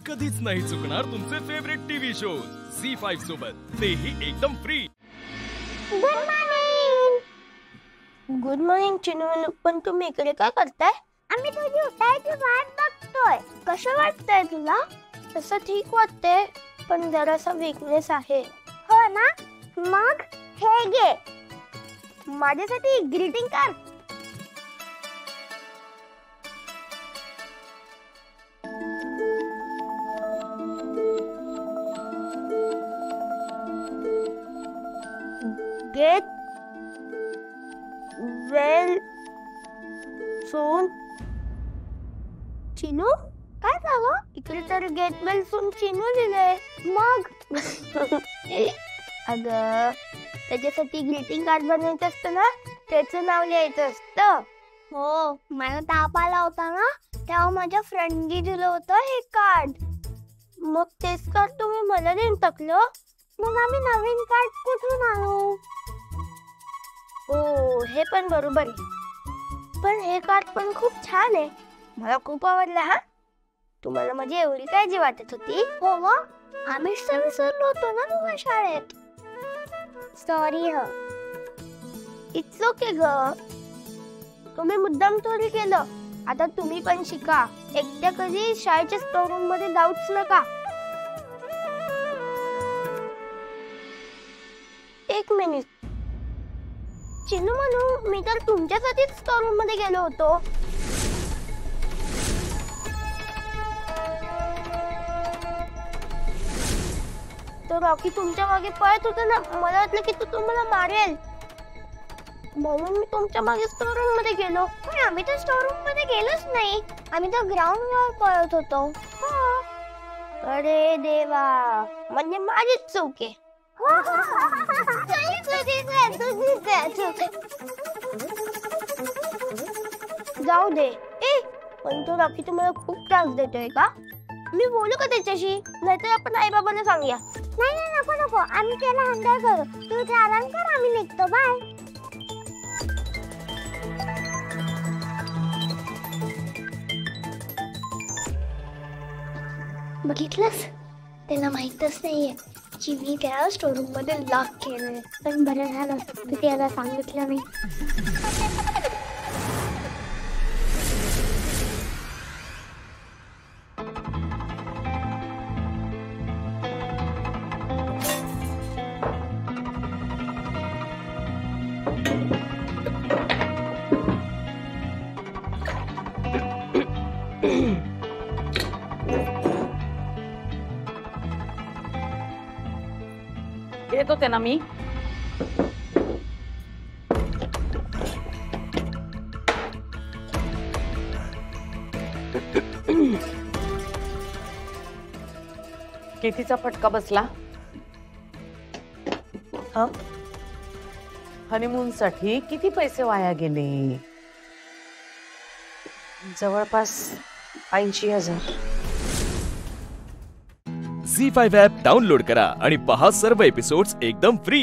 कधीच नाही चुकणार तुमचे फेवरेट टीव्ही शोज झी5 सोबत, तेही एकदम फ्री। गुड मॉर्निंग चिनू, पण तुम्ही इकडे काय करताय? आम्ही तुझी उठायची वाट बघतोय। कसं वाटतंय तुला? तसं ठीक वाटतंय, पण जरासा वीकनेस आहे। हो ना, मग हे घे माझ्यासाठी greeting card. Get well soon. Chinu, काय झालं? इकडे तर गेट वेल सून चिनू लिहिलंय। मग अगं, त्याच्यासाठी ग्रीटिंग कार्ड बनवायचं असतं ना, त्याचं नाव लिहायचं असतं। हो, मला ताप आला होता ना, तेव्हा माझ्या फ्रेंडनी दिलं होतं हे कार्ड। मग तेच कार्ड तुम्ही मला देऊन टाकलं? मग आम्ही नवीन कार्ड कुठून आणू? हो, हे पण बरोबर आहे, पण हे कार्ड पण खूप छान आहे, मला खूप आवडलं। हा, तुम्हाला माझी एवढी काळजी वाटत होती? हो व, आम्हीच तर विसरलो होतो ना तुझ्या शाळेत। सॉरी ह। इट्स ओके ग, तुम्ही मुद्दाम थोडी केलं। आता तुम्ही पण शिका, एकट्या कधी शाळेच्या स्टोर रूम मध्ये जाऊच नका। एक मिनिट चिनू, म्हणून मी तर तुमच्यासाठीच स्टोर रूम मध्ये गेलो होतो। तो रॉकी तुमच्या मागे पळत होता ना, मला वाटलं की तो तुम्हाला मारेल, म्हणून मी तुमच्या मागे स्टोर रूम मध्ये गेलो। पण आम्ही तर स्टोर रूम मध्ये गेलोच नाही, आम्ही तर ग्राउंड वर पळत होतो। अरे देवा, म्हणजे माझीच चूक आहे। जाऊ दे। पण तो रॉकी तुम्हाला खूप त्रास देतोय का? मी बोलू का त्याच्याशी? नाहीतर आपण आई बाबांना सांगूया। नाही नाही, नको नको, आम्ही त्याला हँडल करू। तू इथे आराम कर, आम्ही निघतो। बाय। बघितलंस, त्याला माहीतच नाहीये की मी त्याला स्टोर रूम मध्ये लॉक केलंय। पण बरं झालं तू त्याला सांगितलं नाही। येत होते ना मी। कितीचा फटका बसला? हनीमून साठी किती पैसे वाया गेले? जवळपास 80,000। झी5 ॲप डाउनलोड करा आणि पहा सर्व एपिसोड्स एकदम फ्री।